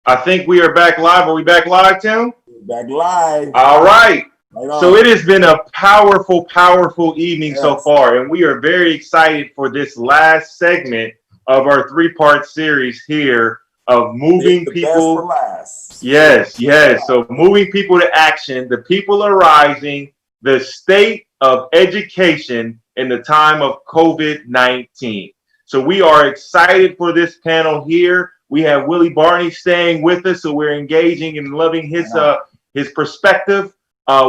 I think we are back live. Are we back live, Tim? Back live. All right. Right So it has been a powerful, powerful evening so Yes. far, and we are very excited for this last segment of our three-part series here of moving the best people. for last. Yes, yes. So moving people to action. The people are rising. The state of education in the time of COVID-19. So we are excited for this panel here. We have Willie Barney staying with us, so we're engaging and loving his perspective.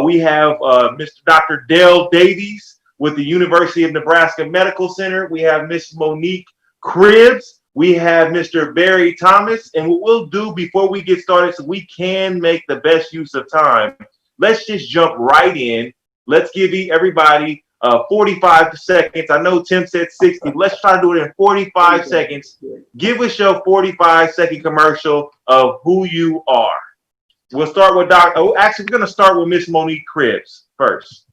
We have Mr. Dr. Dale Davies with the University of Nebraska Medical Center. We have Miss Monique Cribbs. We have Mr. Barry Thomas. And what we'll do before we get started, so we can make the best use of time, let's just jump right in. Let's give everybody 45 seconds. I know Tim said 60. Let's try to do it in 45 seconds. Give us your 45-second commercial of who you are. We'll start with actually, we're going to start with Miss Monique Cribbs first.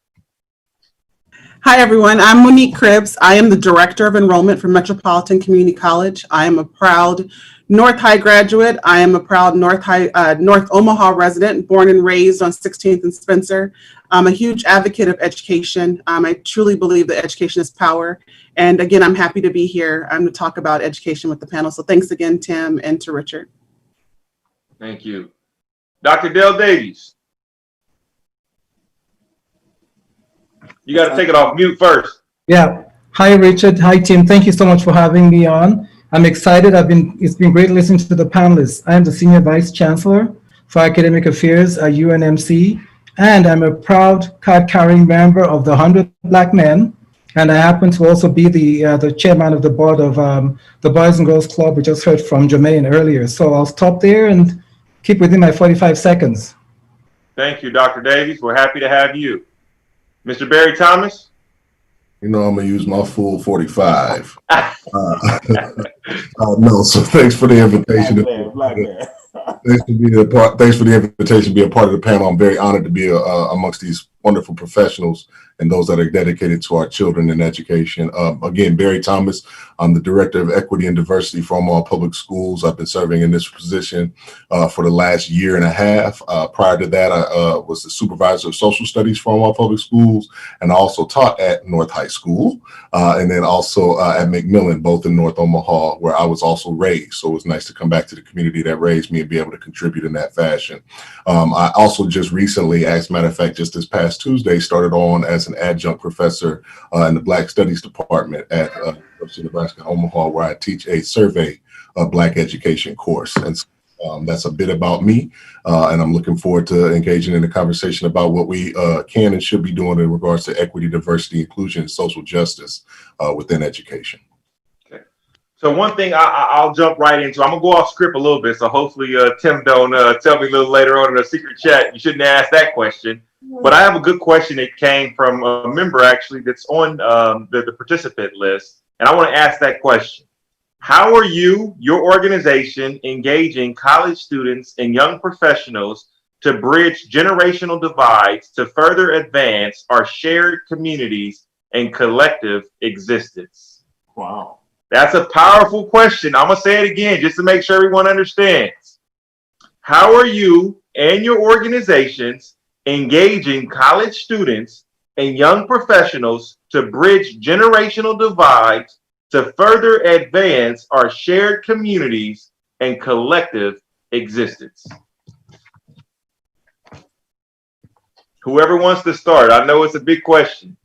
Hi, everyone. I'm Monique Cribbs. I am the Director of Enrollment for Metropolitan Community College. I am a proud North High graduate. I am a proud North Omaha resident, born and raised on 16th and Spencer. I'm a huge advocate of education. I truly believe that education is power. And again, I'm happy to be here to talk about education with the panel. So thanks again, Tim, and to Richard. Thank you. Dr. Dale Davies. You got to take it off mute first. Yeah. Hi, Richard. Hi, Tim. Thank you so much for having me on. I'm excited. It's been great listening to the panelists. I am the Senior Vice Chancellor for Academic Affairs at UNMC, and I'm a proud card-carrying member of the 100 Black Men, and I happen to also be the chairman of the board of the Boys and Girls Club. We just heard from Jermaine earlier. So I'll stop there and keep within my 45 seconds. Thank you, Dr. Davies. We're happy to have you. Mr. Barry Thomas? I'm going to use my full 45. No, so thanks for the invitation. Black man. Thanks for the invitation to be a part of the panel. I'm very honored to be amongst these wonderful professionals and those that are dedicated to our children and education. Again, Barry Thomas, I'm the Director of Equity and Diversity for Omaha Public Schools. I've been serving in this position for the last year and a half. Prior to that, I was the Supervisor of Social Studies for Omaha Public Schools, and I also taught at North High School, and then also at McMillan, both in North Omaha, where I was also raised. So it was nice to come back to the community that raised me and be able to contribute in that fashion. I also just recently, as a matter of fact, just this past Tuesday, started on as an adjunct professor in the Black Studies Department at University of Nebraska Omaha, where I teach a survey of Black education course. And that's a bit about me, and I'm looking forward to engaging in a conversation about what we can and should be doing in regards to equity, diversity, inclusion, and social justice within education. So one thing I'll jump right into, I'm gonna go off script a little bit, so hopefully Tim don't tell me a little later on in the secret chat. You shouldn't ask that question, but I have a good question that came from a member actually that's on the participant list, and I want to ask that question. How are you, your organization, engaging college students and young professionals to bridge generational divides to further advance our shared communities and collective existence? Wow. That's a powerful question. I'm going to say it again just to make sure everyone understands. How are you and your organizations engaging college students and young professionals to bridge generational divides to further advance our shared communities and collective existence? Whoever wants to start. I know it's a big question.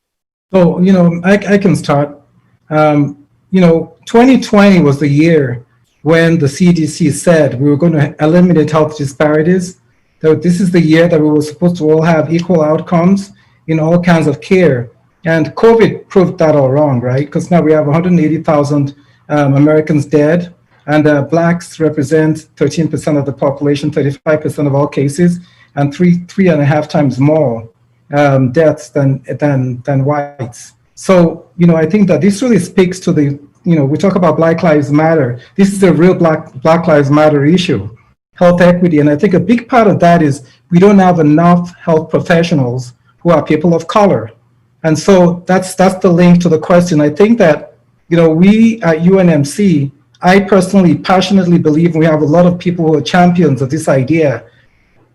So, I can start. 2020 was the year when the CDC said we were going to eliminate health disparities. So this is the year that we were supposed to all have equal outcomes in all kinds of care. And COVID proved that all wrong, right? Because now we have 180,000 Americans dead, and Blacks represent 13% of the population, 35% of all cases, and three and a half times more deaths than whites. So, I think that this really speaks to the, we talk about Black Lives Matter. This is a real Black Lives Matter issue, health equity. And I think a big part of that is we don't have enough health professionals who are people of color. And so that's the link to the question. I think that, we at UNMC I personally passionately believe we have a lot of people who are champions of this idea.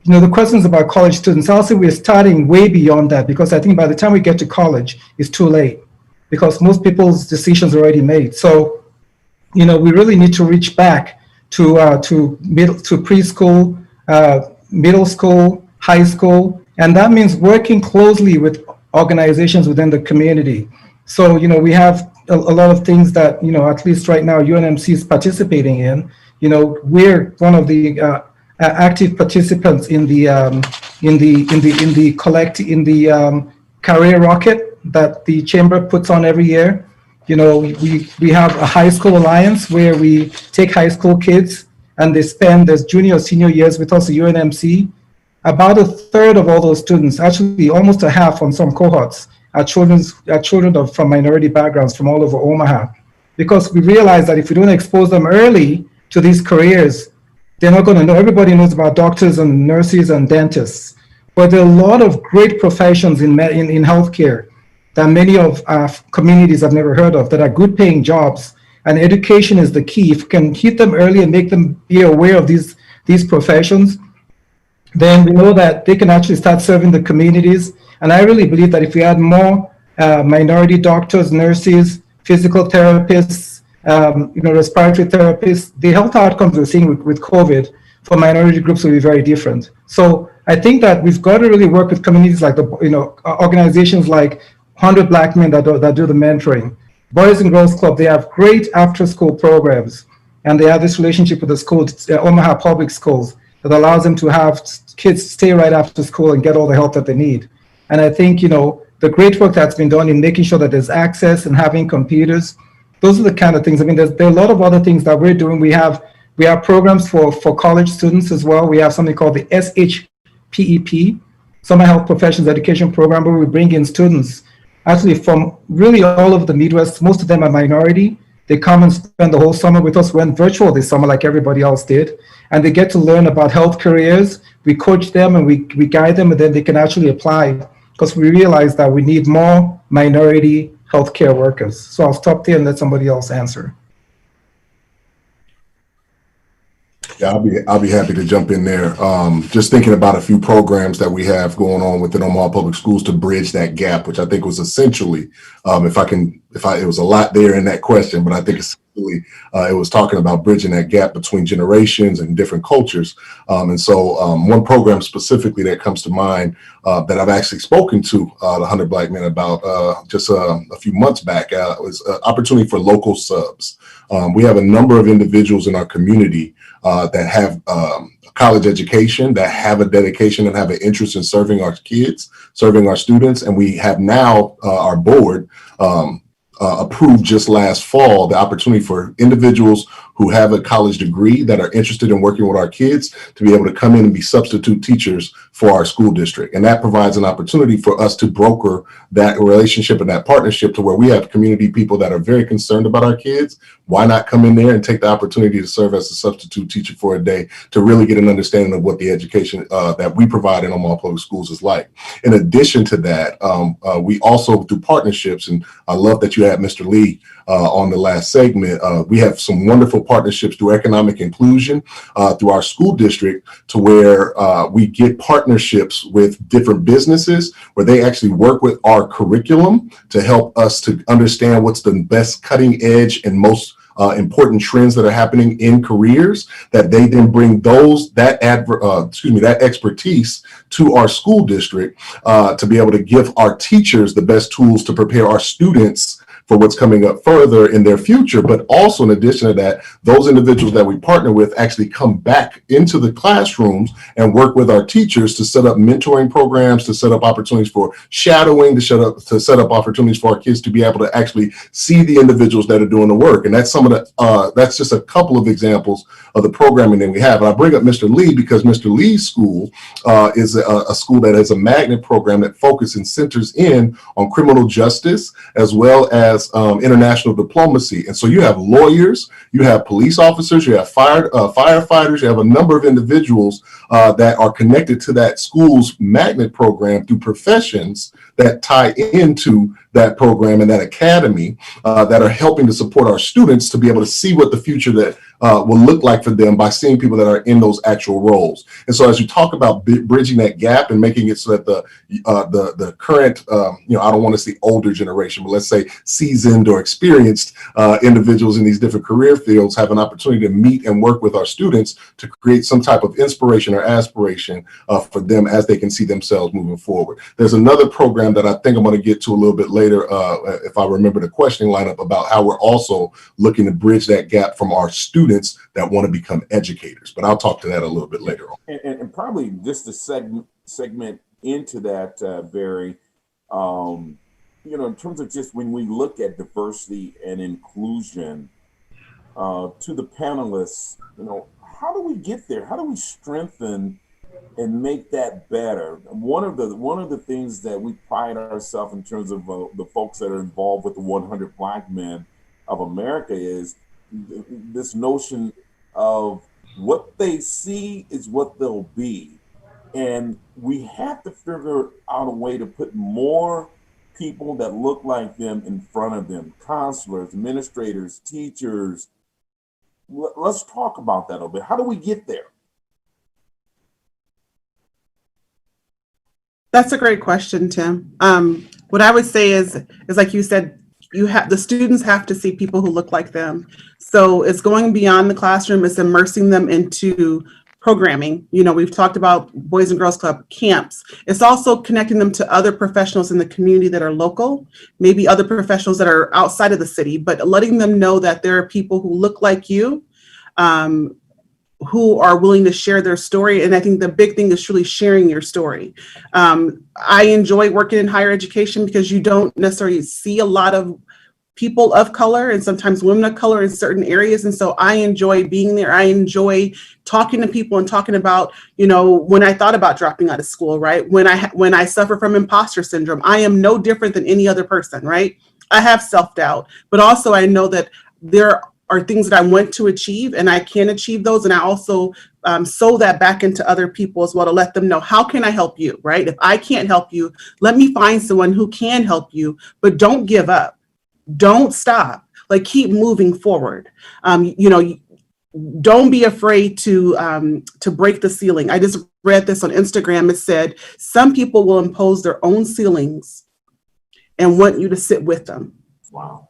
You know, the questions about college students, I'll say we're starting way beyond that, because I think by the time we get to college, it's too late, because most people's decisions are already made. So, you know, we really need to reach back to preschool, middle school, high school, and that means working closely with organizations within the community. So, you know, we have a lot of things that, you know, at least right now UNMC is participating in. You know, we're one of the active participants in the career rocket that the chamber puts on every year. You know, we have a high school alliance where we take high school kids and they spend their junior or senior years with us at UNMC. About a third of all those students, actually almost a half on some cohorts, are children from minority backgrounds from all over Omaha, because we realize that if we don't expose them early to these careers, they're not going to know. Everybody knows about doctors and nurses and dentists, but there are a lot of great professions in healthcare that many of our communities have never heard of, that are good paying jobs, and education is the key. If we can hit them early and make them be aware of these professions, then we know that they can actually start serving the communities. And I really believe that if we had more minority doctors, nurses, physical therapists, you know, respiratory therapists, the health outcomes we're seeing with COVID for minority groups will be very different. So I think that we've got to really work with communities like organizations like 100 Black Men that do the mentoring. Boys and Girls Club, they have great after-school programs, and they have this relationship with the schools, Omaha Public Schools, that allows them to have kids stay right after school and get all the help that they need. And I think, you know, the great work that's been done in making sure that there's access and having computers, those are the kind of things. I mean, there are a lot of other things that we're doing. We have programs for college students as well. We have something called the SHPEP, Summer Health Professions Education Program, where we bring in students actually from really all over the Midwest. Most of them are minority. They come and spend the whole summer with us. We went virtual this summer like everybody else did. And they get to learn about health careers. We coach them and we guide them, and then they can actually apply, because we realize that we need more minority healthcare workers. So I'll stop there and let somebody else answer. Yeah, I'll be happy to jump in there. Just thinking about a few programs that we have going on within Omaha Public Schools to bridge that gap, which I think was essentially, it was a lot there in that question, but I think essentially it was talking about bridging that gap between generations and different cultures. And so one program specifically that comes to mind that I've actually spoken to the 100 Black Men about just a few months back was opportunity for local subs. We have a number of individuals in our community that have college education, that have a dedication and have an interest in serving our kids, serving our students. And we have now our board approved just last fall the opportunity for individuals who have a college degree that are interested in working with our kids to be able to come in and be substitute teachers for our school district. And that provides an opportunity for us to broker that relationship and that partnership to where we have community people that are very concerned about our kids. Why not come in there and take the opportunity to serve as a substitute teacher for a day to really get an understanding of what the education that we provide in Omaha Public Schools is like. In addition to that, we also do partnerships, and I love that you had Mr. Lee on the last segment. We have some wonderful partnerships through economic inclusion through our school district, to where we get partnerships with different businesses where they actually work with our curriculum to help us to understand what's the best cutting edge and most important trends that are happening in careers, that they then bring that expertise to our school district to be able to give our teachers the best tools to prepare our students for what's coming up further in their future. But also, in addition to that, those individuals that we partner with actually come back into the classrooms and work with our teachers to set up mentoring programs, to set up opportunities for shadowing, to set up opportunities for our kids to be able to actually see the individuals that are doing the work. And that's some of the that's just a couple of examples of the programming that we have. And I bring up Mr. Lee because Mr. Lee's school is a school that has a magnet program that focuses and centers in on criminal justice, as well as has international diplomacy. And so you have lawyers, you have police officers, you have firefighters, you have a number of individuals that are connected to that school's magnet program through professions that tie into that program and that academy that are helping to support our students to be able to see what the future that will look like for them by seeing people that are in those actual roles. And so as you talk about bridging that gap and making it so that the current, I don't want to say older generation, but let's say seasoned or experienced individuals in these different career fields have an opportunity to meet and work with our students to create some type of inspiration or aspiration for them as they can see themselves moving forward. There's another program that I think I'm going to get to a little bit later, if I remember the questioning lineup, about how we're also looking to bridge that gap from our students that want to become educators. But I'll talk to that a little bit later on. And probably just to segment into that, Barry, in terms of just when we look at diversity and inclusion, to the panelists, how do we get there? How do we strengthen and make that better? One of the things that we pride ourselves in terms of the folks that are involved with the 100 Black Men of America is this notion of what they see is what they'll be. And we have to figure out a way to put more people that look like them in front of them, counselors, administrators, teachers. Let's talk about that a little bit. How do we get there? That's a great question, Tim. What I would say is like you said, the students have to see people who look like them. So it's going beyond the classroom. It's immersing them into programming. We've talked about Boys and Girls Club camps. It's also connecting them to other professionals in the community that are local, maybe other professionals that are outside of the city, but letting them know that there are people who look like you, who are willing to share their story. And I think the big thing is truly sharing your story. I enjoy working in higher education because you don't necessarily see a lot of people of color and sometimes women of color in certain areas. And so I enjoy being there. I enjoy talking to people and talking about, when I thought about dropping out of school, right? When I suffer from imposter syndrome, I am no different than any other person, right? I have self-doubt, but also I know that there are things that I want to achieve and I can achieve those. And I also sow that back into other people as well to let them know, how can I help you, right? If I can't help you, let me find someone who can help you, but don't give up. Don't stop, keep moving forward. Don't be afraid to break the ceiling. I just read this on Instagram. It said, some people will impose their own ceilings and want you to sit with them. Wow.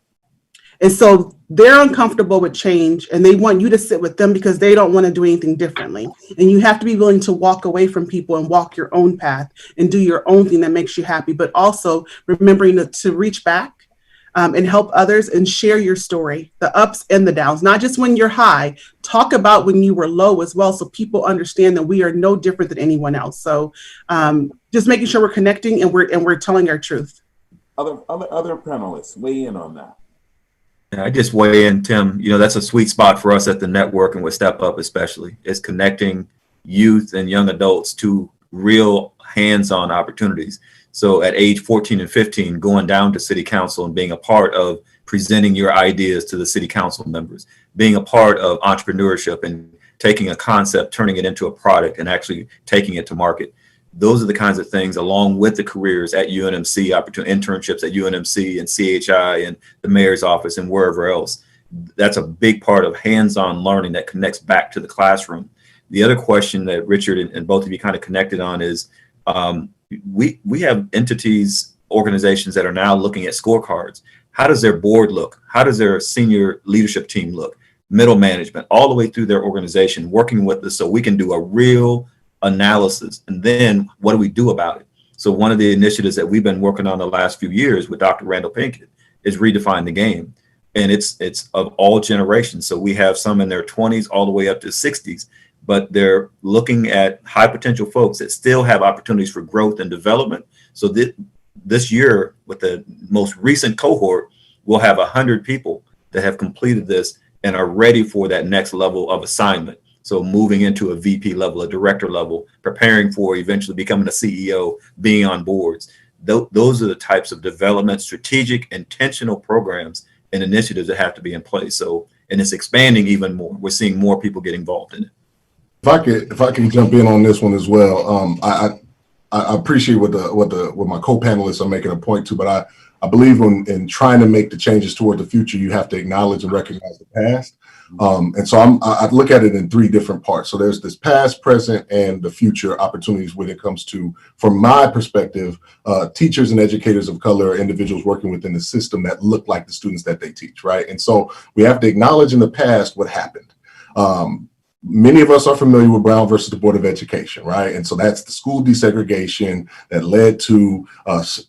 And so they're uncomfortable with change and they want you to sit with them because they don't want to do anything differently. And you have to be willing to walk away from people and walk your own path and do your own thing that makes you happy, but also remembering to reach back and help others and share your story, the ups and the downs, not just when you're high. Talk about when you were low as well, so people understand that we are no different than anyone else. So just making sure we're connecting and we're telling our truth. Other panelists, weigh in on that. Yeah, I just weigh in, Tim. That's a sweet spot for us at the network and with Step Up especially, is connecting youth and young adults to real hands-on opportunities. So at age 14 and 15, going down to city council and being a part of presenting your ideas to the city council members, being a part of entrepreneurship and taking a concept, turning it into a product and actually taking it to market. Those are the kinds of things, along with the careers at UNMC, opportunity internships at UNMC and CHI and the mayor's office and wherever else. That's a big part of hands-on learning that connects back to the classroom. The other question that Richard and both of you kind of connected on is, we have entities, organizations that are now looking at scorecards. How does their board look? How does their senior leadership team look? Middle management, all the way through their organization, working with us so we can do a real analysis. And then what do we do about it? So one of the initiatives that we've been working on the last few years with Dr. Randall Pinkett is Redefine the Game. And it's of all generations. So we have some in their 20s all the way up to 60s. But they're looking at high potential folks that still have opportunities for growth and development. So this year, with the most recent cohort, we'll have 100 people that have completed this and are ready for that next level of assignment. So moving into a VP level, a director level, preparing for eventually becoming a CEO, being on boards. those are the types of development, strategic, intentional programs and initiatives that have to be in place. So, and it's expanding even more. We're seeing more people get involved in it. If I can jump in on this one as well, I appreciate what my co-panelists are making a point to, but I believe in trying to make the changes toward the future, you have to acknowledge and recognize the past. And so I look at it in three different parts. So there's this past, present, and the future opportunities when it comes to, from my perspective, teachers and educators of color, individuals working within the system that look like the students that they teach, right? And so we have to acknowledge in the past what happened. Many of us are familiar with Brown versus the Board of Education, right? And so that's the school desegregation that led to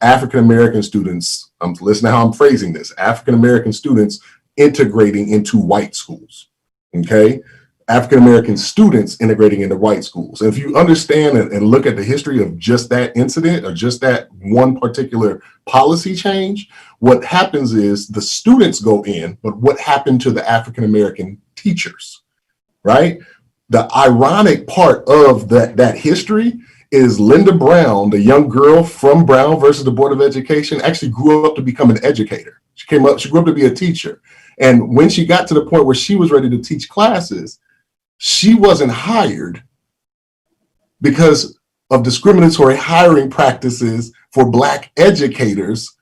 African-American students, listen to how I'm phrasing this, African-American students integrating into white schools, okay? African-American students integrating into white schools. And if you understand and look at the history of just that incident or just that one particular policy change, what happens is the students go in, but what happened to the African-American teachers? Right? The ironic part of that history is Linda Brown, the young girl from Brown versus the Board of Education, actually grew up to become an educator. She grew up to be a teacher. And when she got to the point where she was ready to teach classes, she wasn't hired because of discriminatory hiring practices for Black educators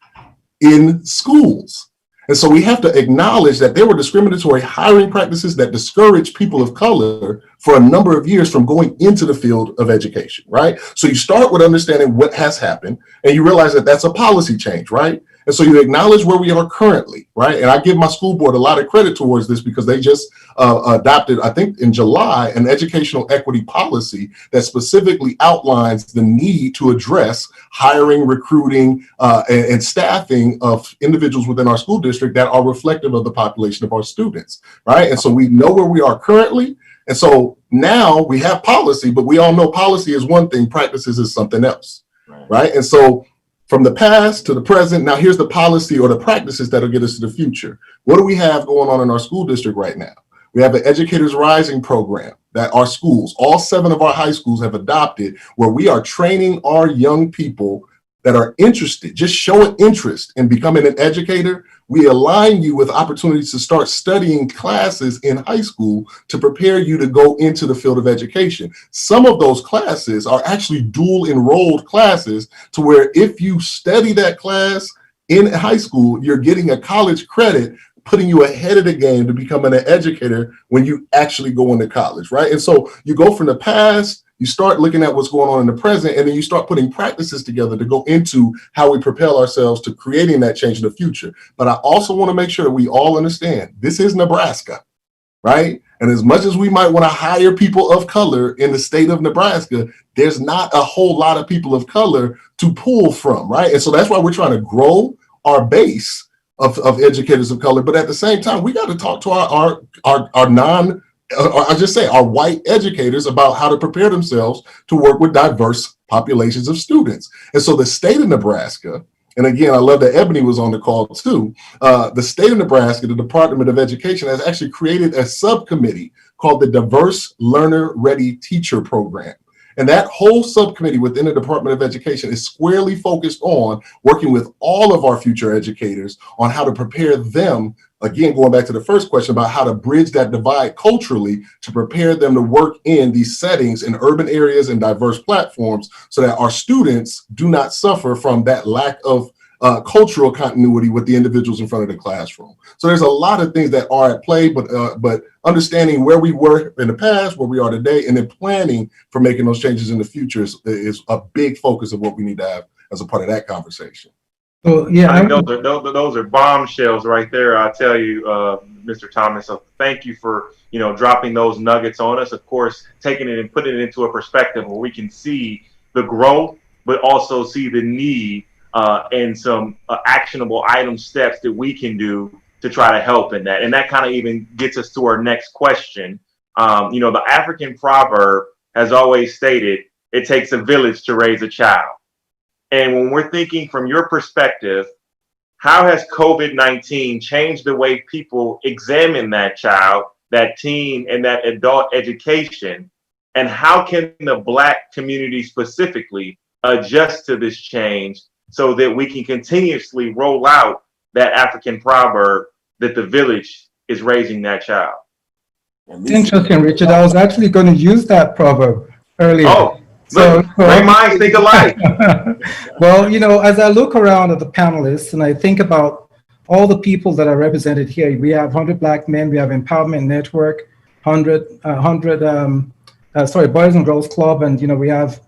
in schools. And so we have to acknowledge that there were discriminatory hiring practices that discouraged people of color for a number of years from going into the field of education, right? So you start with understanding what has happened and you realize that that's a policy change, right? And so you acknowledge where we are currently, right? And I give my school board a lot of credit towards this because they just adopted, I think in July, an educational equity policy that specifically outlines the need to address hiring, recruiting, and staffing of individuals within our school district that are reflective of the population of our students, right? And so we know where we are currently. And so now we have policy, but we all know policy is one thing, practices is something else, right? And so from the past to the present, now here's the policy or the practices that'll get us to the future. What do we have going on in our school district right now? We have an Educators Rising program that our schools, all 7 of our high schools have adopted, where we are training our young people that are interested, just show an interest in becoming an educator. We align you with opportunities to start studying classes in high school to prepare you to go into the field of education. Some of those classes are actually dual enrolled classes to where if you study that class in high school, you're getting a college credit, putting you ahead of the game to becoming an educator when you actually go into college, right? And so you go from the past, you start looking at what's going on in the present, and then you start putting practices together to go into how we propel ourselves to creating that change in the future. But I also want to make sure that we all understand this is Nebraska, right? And as much as we might want to hire people of color in the state of Nebraska, there's not a whole lot of people of color to pull from, right? And so that's why we're trying to grow our base of educators of color. But at the same time, we got to talk to our I just say our white educators about how to prepare themselves to work with diverse populations of students. And so the state of Nebraska, and again, I love that Ebony was on the call too, the state of Nebraska, the Department of Education has actually created a subcommittee called the Diverse Learner Ready Teacher Program. And that whole subcommittee within the Department of Education is squarely focused on working with all of our future educators on how to prepare them, again, going back to the first question about how to bridge that divide culturally to prepare them to work in these settings in urban areas and diverse platforms so that our students do not suffer from that lack of cultural continuity with the individuals in front of the classroom. So there's a lot of things that are at play, but understanding where we were in the past, where we are today, and then planning for making those changes in the future is a big focus of what we need to have as a part of that conversation. So yeah, I think those are bombshells right there. I tell you, Mr. Thomas. So thank you for dropping those nuggets on us. Of course, taking it and putting it into a perspective where we can see the growth, but also see the need and some actionable item steps that we can do to try to help in that. And that kind of even gets us to our next question. The African proverb has always stated, "It takes a village to raise a child." And when we're thinking from your perspective, how has COVID-19 changed the way people examine that child, that teen, and that adult education? And how can the Black community specifically adjust to this change so that we can continuously roll out that African proverb that the village is raising that child. It's interesting, Richard. I was actually going to use that proverb earlier. Oh, look, great minds think alike. Well, you know, as I look around at the panelists and I think about all the people that are represented here, we have 100 Black Men, we have Empowerment Network, 100 Boys and Girls Club, and, you know, we have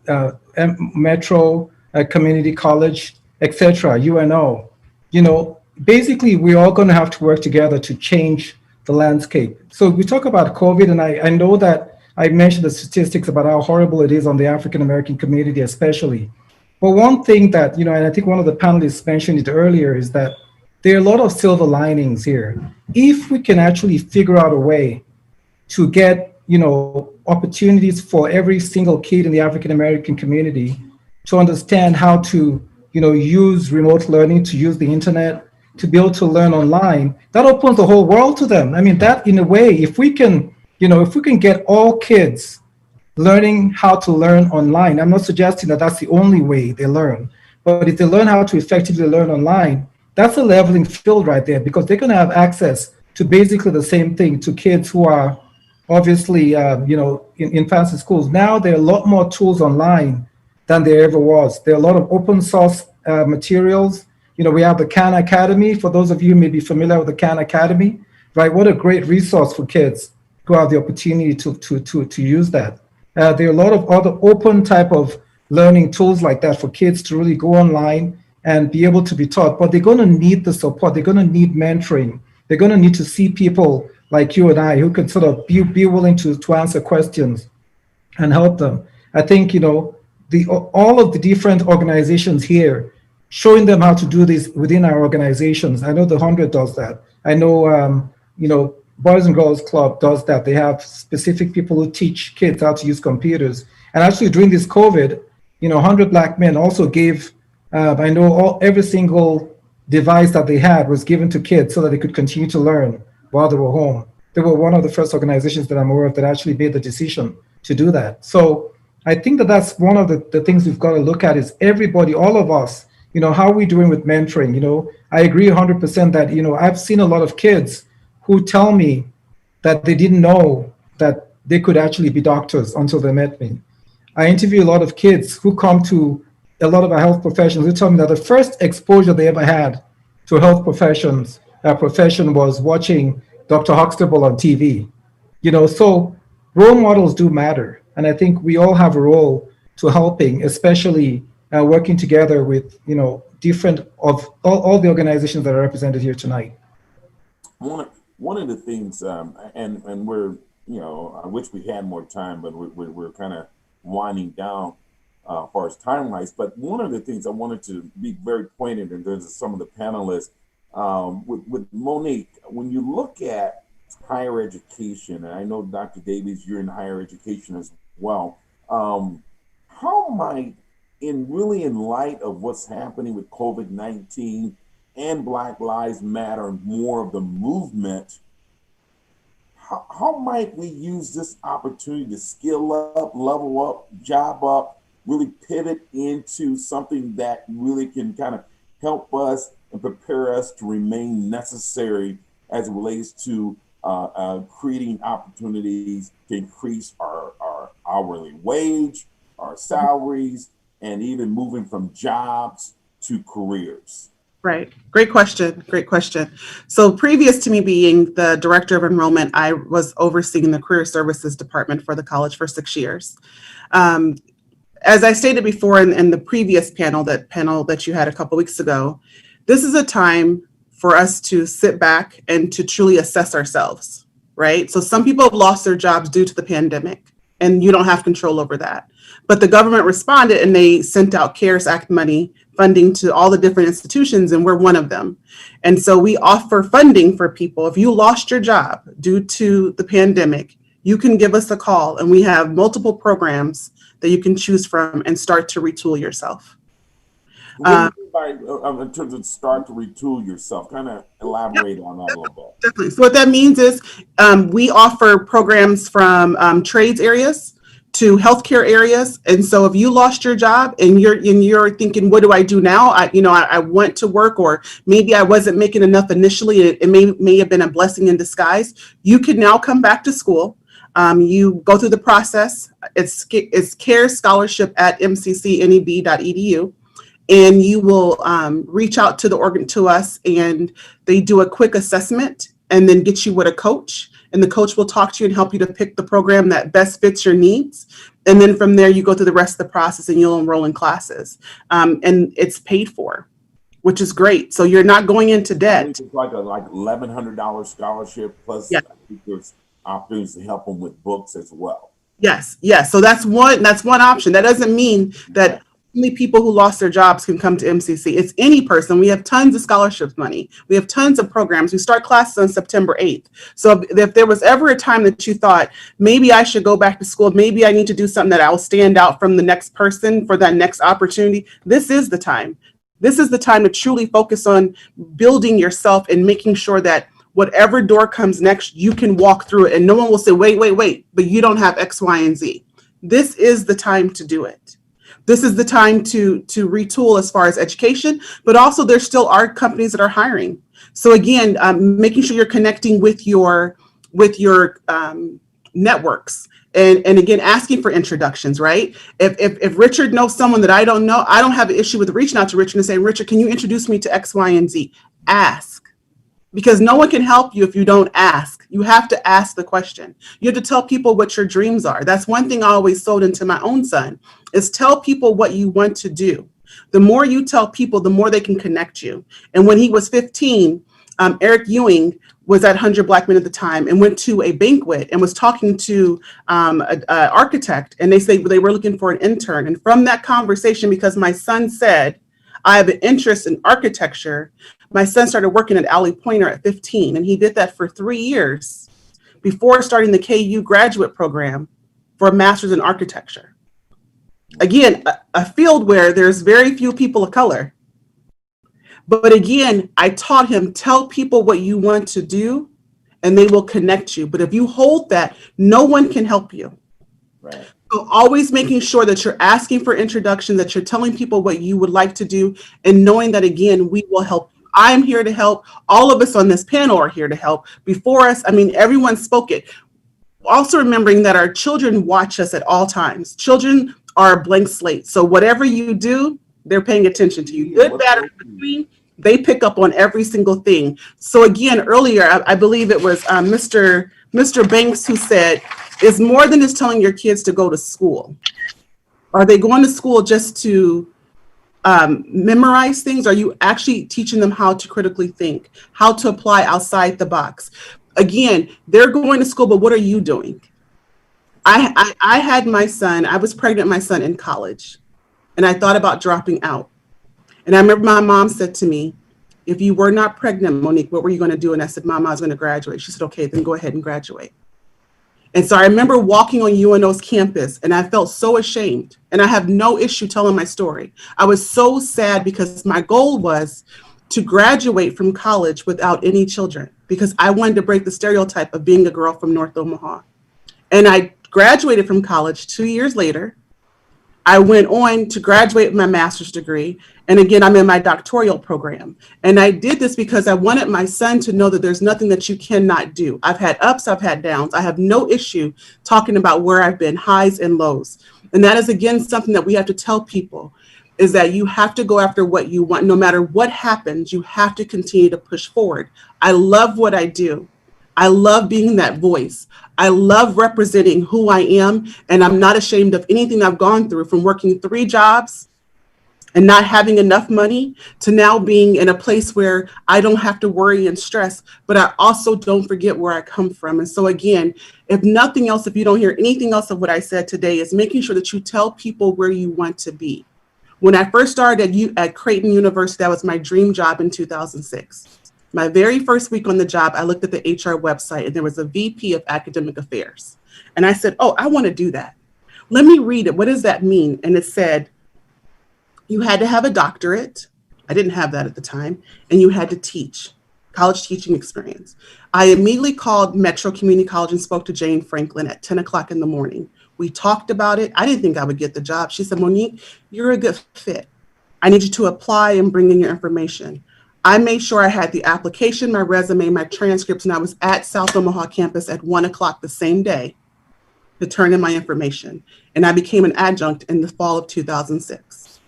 Metro Community College, etc., UNO. You know, basically, we're all going to have to work together to change the landscape. So we talk about COVID, and I know that I mentioned the statistics about how horrible it is on the African American community, especially. But one thing that, you know, and I think one of the panelists mentioned it earlier, is that there are a lot of silver linings here. If we can actually figure out a way to get, you know, opportunities for every single kid in the African American community to understand how to, you know, use remote learning, to use the internet, to be able to learn online, that opens the whole world to them. I mean, that in a way, if we can, you know, if we can get all kids learning how to learn online, I'm not suggesting that that's the only way they learn, but if they learn how to effectively learn online, that's a leveling field right there, because they're going to have access to basically the same thing to kids who are obviously, you know, in fancy schools. Now there are a lot more tools online than there ever was. There are a lot of open source materials. You know, we have the Khan Academy. For those of you who may be familiar with the Khan Academy, right? What a great resource for kids who have the opportunity to use that. There are a lot of other open type of learning tools like that for kids to really go online and be able to be taught, but they're going to need the support. They're going to need mentoring. They're going to need to see people like you and I who can sort of be willing to answer questions and help them. I think, you know, all of the different organizations here, showing them how to do this within our organizations. I know the 100 does that. I know, you know, Boys and Girls Club does that. They have specific people who teach kids how to use computers. And actually during this COVID, you know, 100 Black Men also gave, I know every single device that they had was given to kids so that they could continue to learn while they were home. They were one of the first organizations that I'm aware of that actually made the decision to do that. So I think that that's one of the things we've got to look at, is everybody, all of us, you know, how are we doing with mentoring? You know, I agree 100% that, you know, I've seen a lot of kids who tell me that they didn't know that they could actually be doctors until they met me. I interview a lot of kids who come to a lot of our health professionals who tell me that the first exposure they ever had to health profession was watching Dr. Huxtable on TV. You know, so role models do matter. And I think we all have a role to helping, especially working together with, you know, different of all the organizations that are represented here tonight. One of the things, and we're, you know, I wish we had more time, but we're kind of winding down as far as time-wise. But one of the things I wanted to be very pointed in terms of some of the panelists, with Monique, when you look at higher education, and I know Dr. Davies, you're in higher education as well, how might, in light of what's happening with COVID-19 and Black Lives Matter, more of the movement, how might we use this opportunity to skill up, level up, job up, really pivot into something that really can kind of help us and prepare us to remain necessary as it relates to creating opportunities to increase our hourly wage, our salaries, and even moving from jobs to careers? Right. Great question. Great question. So previous to me being the director of enrollment, I was overseeing the career services department for the college for 6 years. As I stated before in the previous panel that you had a couple weeks ago, this is a time for us to sit back and to truly assess ourselves, right? So some people have lost their jobs due to the pandemic, and you don't have control over that. But the government responded and they sent out CARES Act money funding to all the different institutions, and we're one of them. And so we offer funding for people. If you lost your job due to the pandemic, you can give us a call, and we have multiple programs that you can choose from and start to retool yourself. What do you mean by, in terms of start to retool yourself? Kind of elaborate on that a little bit. Definitely. So what that means is we offer programs from trades areas to healthcare areas. And so if you lost your job and you're thinking, what do I do now? I went to work, or maybe I wasn't making enough initially. It may have been a blessing in disguise. You can now come back to school. You go through the process. It's CARE Scholarship at mccneb.edu. And you will reach out to us, and they do a quick assessment and then get you with a coach. And the coach will talk to you and help you to pick the program that best fits your needs. And then from there, you go through the rest of the process and you'll enroll in classes. And it's paid for, which is great. So you're not going into debt. It's like $1,100 scholarship plus. Yeah. I think there's opportunities to help them with books as well. Yes. So that's one option. That doesn't mean that only people who lost their jobs can come to MCC. It's any person. We have tons of scholarships money. We have tons of programs. We start classes on September 8th. So if there was ever a time that you thought, maybe I should go back to school, maybe I need to do something that I'll stand out from the next person for that next opportunity, this is the time. This is the time to truly focus on building yourself and making sure that whatever door comes next, you can walk through it and no one will say, wait, but you don't have X, Y, and Z. This is the time to do it. This is the time to retool as far as education, but also there still are companies that are hiring. So again, making sure you're connecting with your networks, and again, asking for introductions, right? If Richard knows someone that I don't know, I don't have an issue with reaching out to Richard and saying, Richard, can you introduce me to X, Y, and Z? Ask. Because no one can help you if you don't ask. You have to ask the question. You have to tell people what your dreams are. That's one thing I always sold into my own son, is tell people what you want to do. The more you tell people, the more they can connect you. And when he was 15, Eric Ewing was at 100 Black Men at the time and went to a banquet and was talking to an architect, and they were looking for an intern. And from that conversation, because my son said, I have an interest in architecture, my son started working at Alley Pointer at 15, and he did that for 3 years before starting the KU graduate program for a master's in architecture. Again, a field where there's very few people of color. But again, I taught him, tell people what you want to do and they will connect you. But if you hold that, no one can help you. Right. So always making sure that you're asking for introduction, that you're telling people what you would like to do, and knowing that, again, we will help. I'm here to help. All of us on this panel are here to help. Before us, everyone spoke it. Also remembering that our children watch us at all times. Children are a blank slate. So whatever you do, they're paying attention to you. Good, bad, or in between, they pick up on every single thing. So again, earlier, I believe it was Mr. Banks who said, it's more than just telling your kids to go to school. Are they going to school just to memorize things? Are you actually teaching them how to critically think, how to apply outside the box? Again, they're going to school, but what are you doing? I had my son, I was pregnant with my son in college, and I thought about dropping out. And I remember my mom said to me, if you were not pregnant, Monique, what were you going to do? And I said, Mom, I was going to graduate. She said, okay, then go ahead and graduate. And so I remember walking on UNO's campus, and I felt so ashamed. And I have no issue telling my story. I was so sad because my goal was to graduate from college without any children, because I wanted to break the stereotype of being a girl from North Omaha. And I graduated from college 2 years later. I went on to graduate with my master's degree. And again, I'm in my doctoral program. And I did this because I wanted my son to know that there's nothing that you cannot do. I've had ups, I've had downs. I have no issue talking about where I've been, highs and lows. And that is, again, something that we have to tell people, is that you have to go after what you want. No matter what happens, you have to continue to push forward. I love what I do. I love being that voice. I love representing who I am, and I'm not ashamed of anything I've gone through, from working 3 jobs and not having enough money to now being in a place where I don't have to worry and stress, but I also don't forget where I come from. And so again, if nothing else, if you don't hear anything else of what I said today, is making sure that you tell people where you want to be. When I first started at Creighton University, that was my dream job in 2006. My very first week on the job, I looked at the HR website and there was a VP of Academic Affairs. And I said, oh, I want to do that. Let me read it. What does that mean? And it said, you had to have a doctorate. I didn't have that at the time. And you had to teach, college teaching experience. I immediately called Metro Community College and spoke to Jane Franklin at 10 o'clock in the morning. We talked about it. I didn't think I would get the job. She said, Monique, you're a good fit. I need you to apply and bring in your information. I made sure I had the application, my resume, my transcripts, and I was at South Omaha campus at 1:00 the same day to turn in my information. And I became an adjunct in the fall of 2006.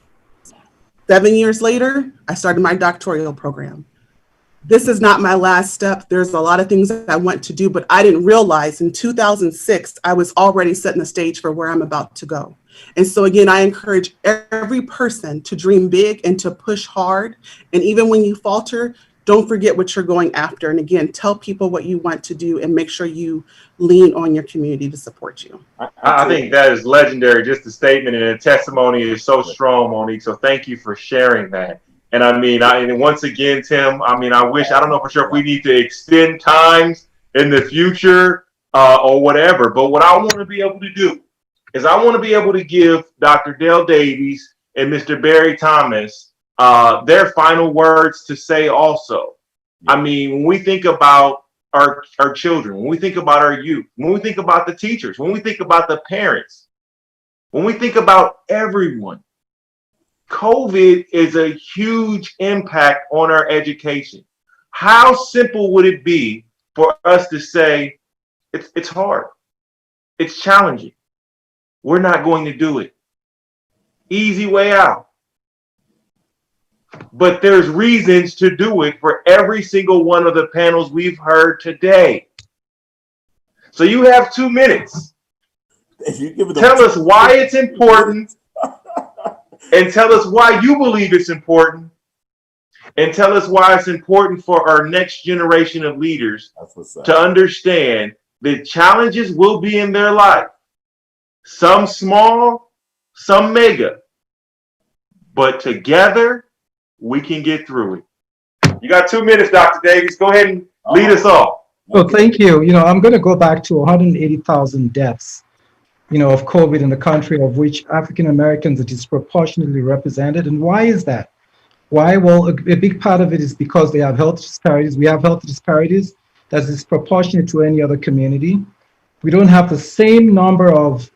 7 years later, I started my doctoral program. This is not my last step. There's a lot of things that I want to do, but I didn't realize in 2006, I was already setting the stage for where I'm about to go. And so again, I encourage every person to dream big and to push hard. And even when you falter, don't forget what you're going after. And again, tell people what you want to do and make sure you lean on your community to support you. I think that is legendary. Just the statement and the testimony is so strong, Monique. So thank you for sharing that. And I mean, and once again, Tim, I mean, I don't know for sure if we need to extend times in the future or whatever. But what I want to be able to do is I want to be able to give Dr. Dale Davies and Mr. Barry Thomas their final words to say also. I mean, when we think about our children, when we think about our youth, when we think about the teachers, when we think about the parents, when we think about everyone, COVID is a huge impact on our education. How simple would it be for us to say, it's hard, it's challenging, we're not going to do it. Easy way out. But there's reasons to do it for every single one of the panels we've heard today. So you have 2 minutes. Tell us why it's important, and tell us why you believe it's important, and tell us why it's important for our next generation of leaders to understand that challenges will be in their life. Some small, some mega, but together we can get through it. You got 2 minutes, Dr. Davies. Go ahead and lead us off. Well, thank you. I'm going to go back to 180,000 deaths, of COVID in the country, of which African Americans are disproportionately represented. And why is that? Why? Well, a big part of it is because they have health disparities. We have health disparities that's disproportionate to any other community. We don't have the same number of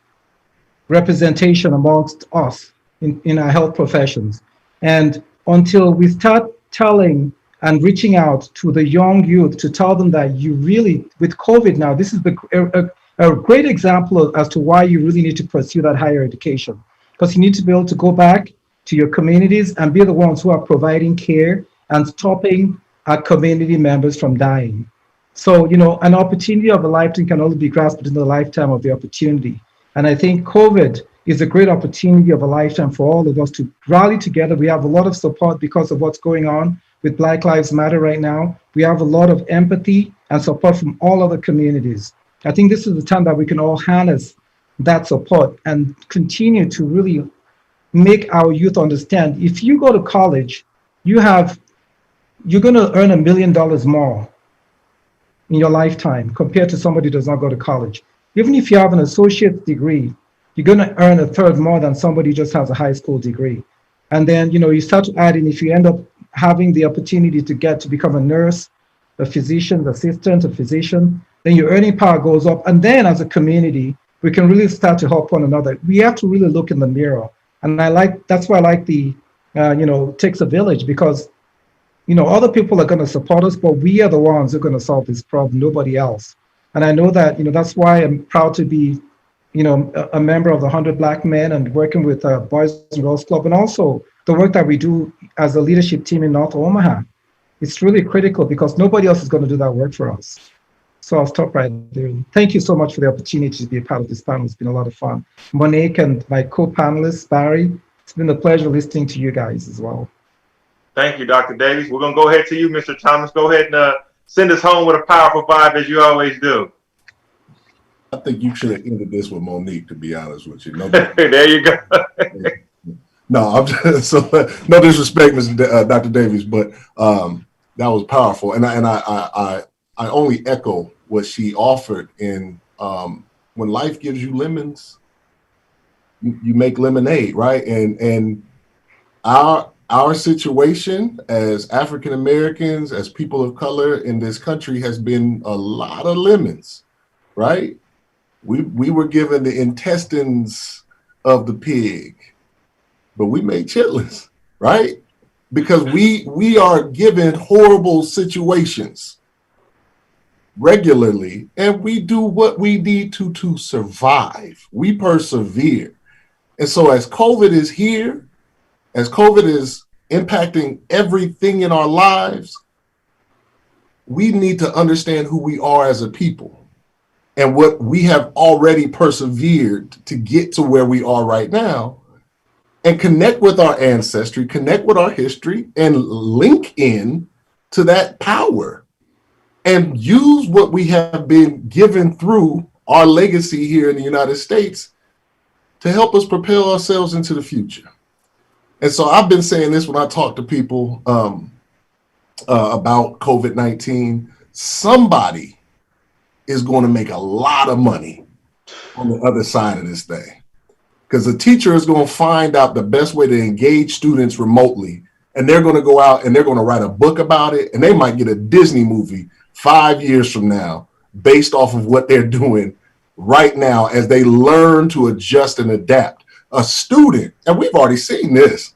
representation amongst us in our health professions. And until we start telling and reaching out to the young youth to tell them that you really, with COVID now, this is a great example as to why you really need to pursue that higher education, because you need to be able to go back to your communities and be the ones who are providing care and stopping our community members from dying. So, an opportunity of a lifetime can only be grasped in the lifetime of the opportunity. And I think COVID is a great opportunity of a lifetime for all of us to rally together. We have a lot of support because of what's going on with Black Lives Matter right now. We have a lot of empathy and support from all other communities. I think this is the time that we can all harness that support and continue to really make our youth understand. If you go to college, you're going to earn $1 million more in your lifetime compared to somebody who does not go to college. Even if you have an associate's degree, you're going to earn a third more than somebody who just has a high school degree. And then, you start to add in, if you end up having the opportunity to get to become a nurse, a physician, assistant, a physician, then your earning power goes up. And then as a community, we can really start to help one another. We have to really look in the mirror. And that's why I like the, takes a village, because, other people are going to support us, but we are the ones who are going to solve this problem, nobody else. And I know that, that's why I'm proud to be, a member of the 100 Black Men and working with Boys and Girls Club, and also the work that we do as a leadership team in North Omaha. It's really critical because nobody else is going to do that work for us. So I'll stop right there. Thank you so much for the opportunity to be a part of this panel. It's been a lot of fun. Monique and my co-panelist, Barry, it's been a pleasure listening to you guys as well. Thank you, Dr. Davies. We're going to go ahead to you, Mr. Thomas. Go ahead and send us home with a powerful vibe as you always do. I think you should have ended this with Monique, to be honest with you. No, there you go. No, I'm just, so no disrespect, Dr. Davies, but that was powerful, and I only echo what she offered. In when life gives you lemons, you make lemonade, right? And our situation as African Americans, as people of color in this country, has been a lot of lemons, right? We were given the intestines of the pig, but we made chitlins, right? Because we are given horrible situations regularly, and we do what we need to survive. We persevere. And so as COVID is here, as COVID is impacting everything in our lives, we need to understand who we are as a people and what we have already persevered to get to where we are right now, and connect with our ancestry, connect with our history, and link in to that power and use what we have been given through our legacy here in the United States to help us propel ourselves into the future. And so I've been saying this when I talk to people about COVID-19. Somebody is going to make a lot of money on the other side of this thing, because the teacher is going to find out the best way to engage students remotely, and they're going to go out and they're going to write a book about it, and they might get a Disney movie 5 years from now based off of what they're doing right now as they learn to adjust and adapt. A student, and we've already seen this.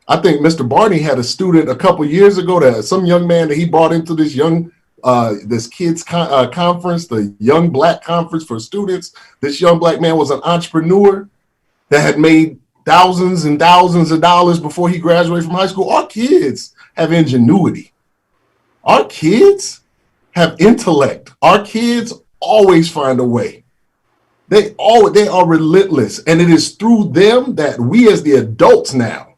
I think Mr. Barney had a student a couple years ago, that some young man that he brought into this this kids conference, the Young Black Conference for students. This young black man was an entrepreneur that had made thousands and thousands of dollars before he graduated from high school. Our kids have ingenuity. Our kids have intellect. Our kids always find a way. They are relentless, and it is through them that we as the adults now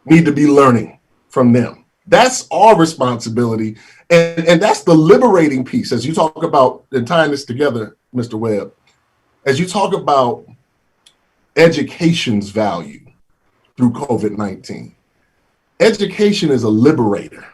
need to be learning from them. That's our responsibility, and that's the liberating piece. As you talk about and tying this together, Mr. Webb, as you talk about education's value through COVID-19, education is a liberator.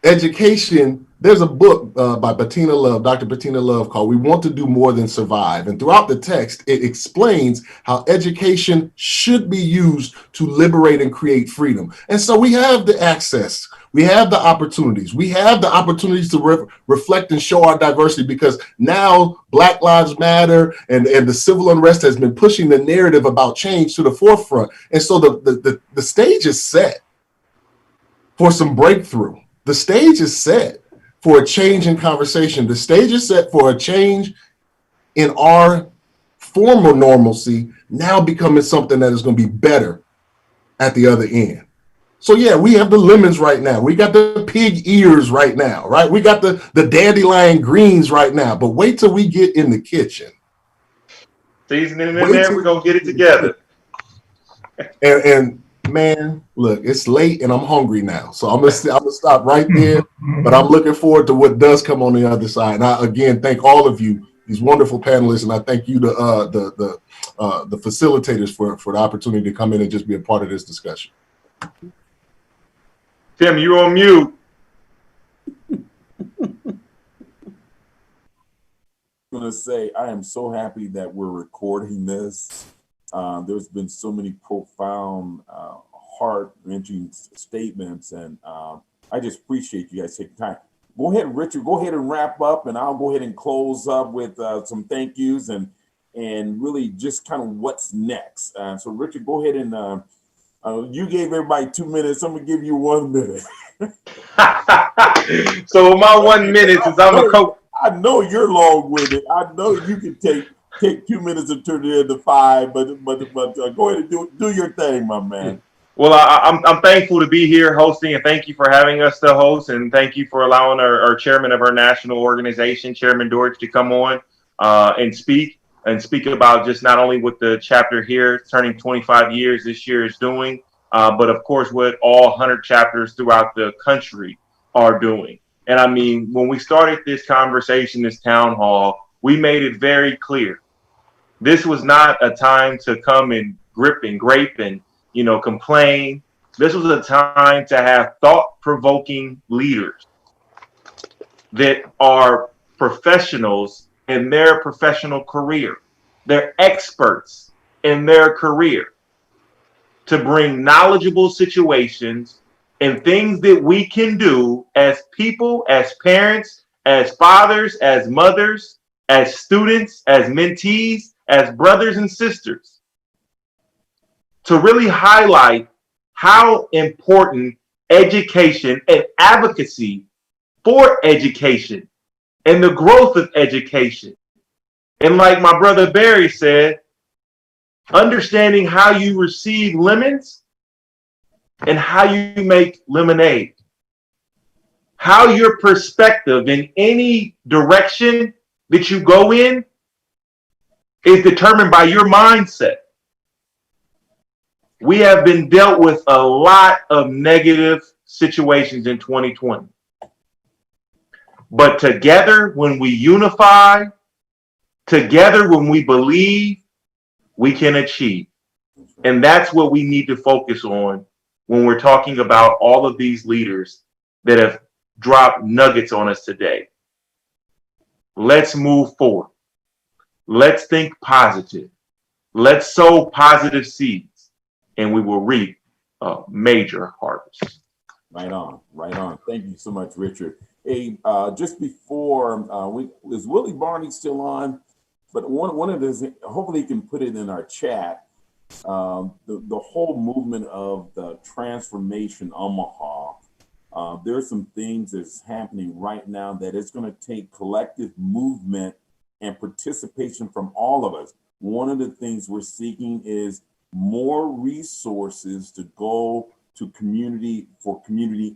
Education, there's a book by Bettina Love, Dr. Bettina Love, called We Want to Do More Than Survive. And throughout the text, it explains how education should be used to liberate and create freedom. And so we have the access, we have the opportunities, to reflect and show our diversity, because now Black Lives Matter and the civil unrest has been pushing the narrative about change to the forefront. And so the stage is set for some breakthrough. The stage is set for a change in conversation. The stage is set for a change in our former normalcy now becoming something that is going to be better at the other end. So yeah, we have the lemons right now. We got the pig ears right now, right? We got the dandelion greens right now. But wait till we get in the kitchen. Seasoning in there, we're going to get it together. And man, look, it's late and I'm hungry now. So I'm gonna stop right there. But I'm looking forward to what does come on the other side. And I again thank all of you, these wonderful panelists, and I thank you, the facilitators, for the opportunity to come in and just be a part of this discussion. Tim, you're on mute. I'm gonna say I am so happy that we're recording this. There's been so many profound, heart-wrenching statements, and I just appreciate you guys taking time. Go ahead, Richard. Go ahead and wrap up, and I'll go ahead and close up with some thank yous and really just kind of what's next. So, Richard, go ahead and you gave everybody 2 minutes. I'm gonna give you 1 minute. So my 1 minute is I'm a coach. I know you're long-winded. I know you can take 2 minutes and turn it into 5, but go ahead and do your thing, my man. Well, I'm thankful to be here hosting, and thank you for having us to host, and thank you for allowing our chairman of our national organization, Chairman Dorch, to come on and speak about just not only what the chapter here turning 25 years this year is doing, but of course what all 100 chapters throughout the country are doing. And I mean, when we started this conversation, this town hall, we made it very clear. This was not a time to come and grip and grape and, complain. This was a time to have thought-provoking leaders that are professionals in their professional career. They're experts in their career to bring knowledgeable situations and things that we can do as people, as parents, as fathers, as mothers, as students, as mentees, as brothers and sisters, to really highlight how important education and advocacy for education and the growth of education. And like my brother Barry said, understanding how you receive lemons and how you make lemonade. How your perspective in any direction that you go in is determined by your mindset. We have been dealt with a lot of negative situations in 2020. But together, when we unify, together, when we believe, we can achieve. And that's what we need to focus on when we're talking about all of these leaders that have dropped nuggets on us today. Let's move forward. Let's think positive. Let's sow positive seeds, and we will reap a major harvest. Right on, right on. Thank you so much, Richard. Hey, just before is Willie Barney still on? But one of this, hopefully he can put it in our chat. The whole movement of the transformation Omaha. There's some things that's happening right now that it's going to take collective movement and participation from all of us. One of the things we're seeking is more resources to go to community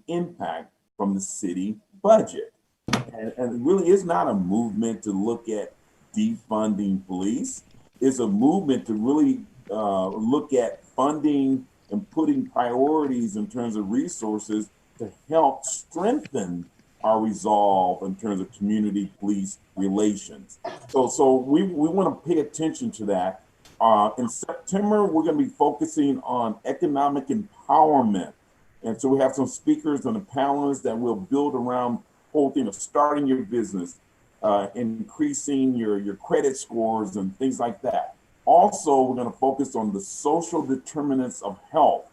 impact from the city budget. And it really is not a movement to look at defunding police. It's a movement to really look at funding and putting priorities in terms of resources to help strengthen our resolve in terms of community police relations. So we want to pay attention to that. In September, we're going to be focusing on economic empowerment. And so we have some speakers on the panelists that will build around the whole thing of starting your business, increasing your credit scores and things like that. Also, we're going to focus on the social determinants of health.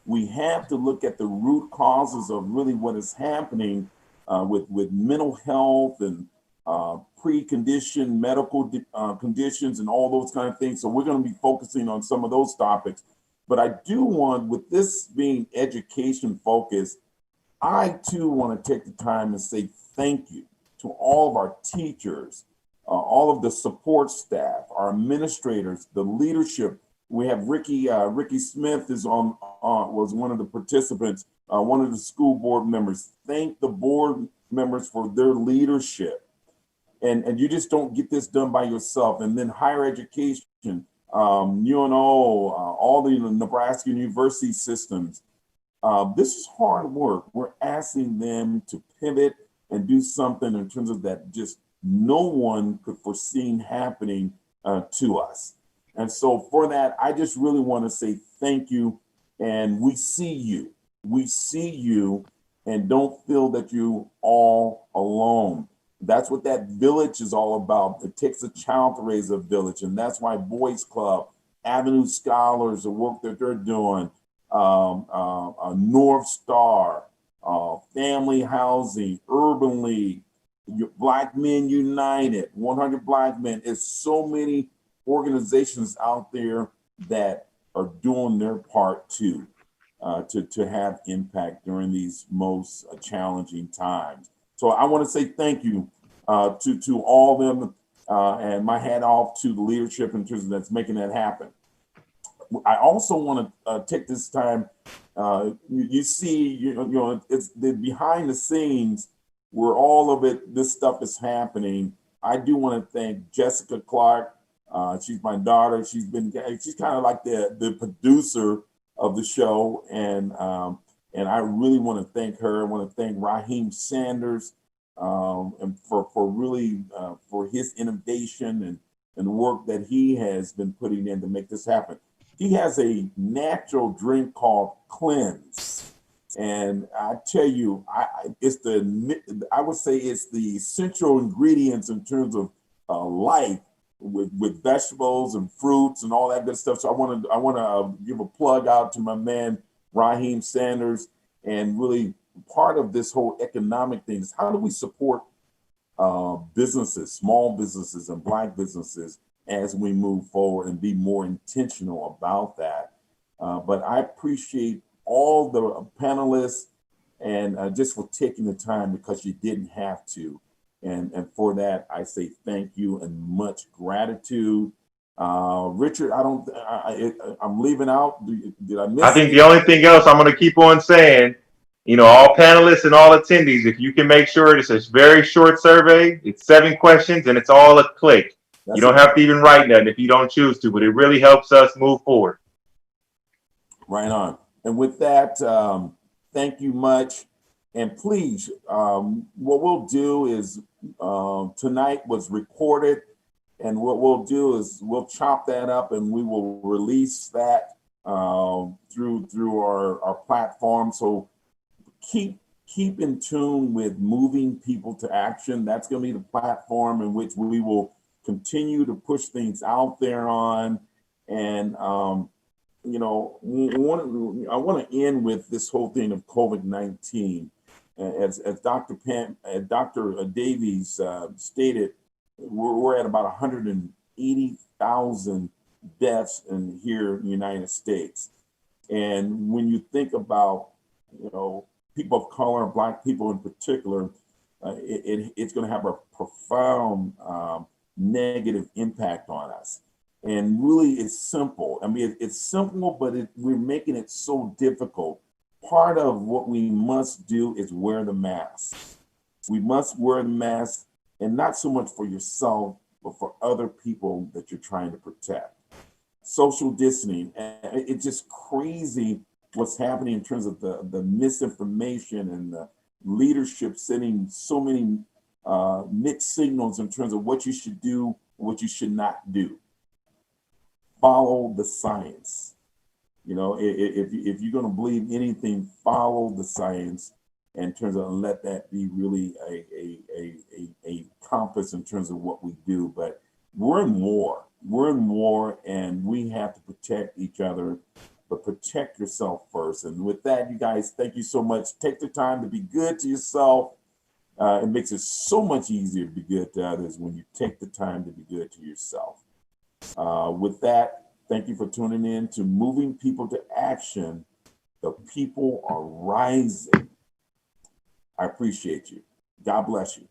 We have to look at the root causes of really what is happening with mental health and preconditioned medical conditions and all those kind of things. So we're going to be focusing on some of those topics. But I do want, with this being education focused, I too want to take the time and say thank you to all of our teachers, all of the support staff, our administrators, the leadership. We have Ricky Smith is was one of the participants, one of the school board members. Thank the board members for their leadership. And you just don't get this done by yourself. And then higher education, UNO, all the Nebraska university systems. This is hard work. We're asking them to pivot and do something in terms of that just no one could foresee happening to us. And so for that, I just really want to say thank you. And we see you. We see you, and don't feel that you all alone. That's what that village is all about. It takes a child to raise a village. And that's why Boys Club, Avenue Scholars, the work that they're doing, North Star, Family Housing, Urban League, Black Men United, 100 Black Men. It's so many organizations out there that are doing their part too, to have impact during these most challenging times. So I want to say thank you to all of them, and my hat off to the leadership in terms of that's making that happen. I also want to take this time. You see, it's the behind the scenes where all of this stuff is happening. I do want to thank Jessica Clark. She's my daughter. She's kind of like the producer of the show, and I really want to thank her. I want to thank Raheem Sanders and for really for his innovation and the work that he has been putting in to make this happen. He has a natural drink called Cleanse, and I tell you, I would say it's the essential ingredients in terms of life with vegetables and fruits and all that good stuff. So I want to give a plug out to my man Raheem Sanders, and really part of this whole economic thing is how do we support businesses, small businesses and Black businesses as we move forward and be more intentional about that. But I appreciate all the panelists and just for taking the time, because you didn't have to. And for that, I say thank you and much gratitude. Richard, I'm leaving out. Did I miss? I think the only thing else I'm going to keep on saying, you know, all panelists and all attendees, if you can make sure it's a very short survey, it's 7 questions and it's all a click. You don't have to even write nothing if you don't choose to, but it really helps us move forward. Right on. And with that, thank you much. And please, what we'll do is tonight was recorded, and what we'll do is we'll chop that up and we will release that through our platform. So keep in tune with Moving People to Action. That's going to be the platform in which we will continue to push things out there on. And you know, I want to end with this whole thing of COVID-19. As Dr. Davies stated, we're at about 180,000 deaths here in the United States. And when you think about, you know, people of color, Black people in particular, it's going to have a profound negative impact on us. And really, it's simple. I mean, it's simple, but we're making it so difficult. Part of what we must do is wear the mask. We must wear the mask, and not so much for yourself, but for other people that you're trying to protect. Social distancing, it's just crazy what's happening in terms of the misinformation and the leadership sending so many mixed signals in terms of what you should do, what you should not do. Follow the science. You know, if you're going to believe anything, follow the science in terms of let that be really a compass in terms of what we do. But we're in war. We're in war, and we have to protect each other, but protect yourself first. And with that, you guys, thank you so much. Take the time to be good to yourself. It makes it so much easier to be good to others when you take the time to be good to yourself. With that, thank you for tuning in to Moving People to Action. The people are rising. I appreciate you. God bless you.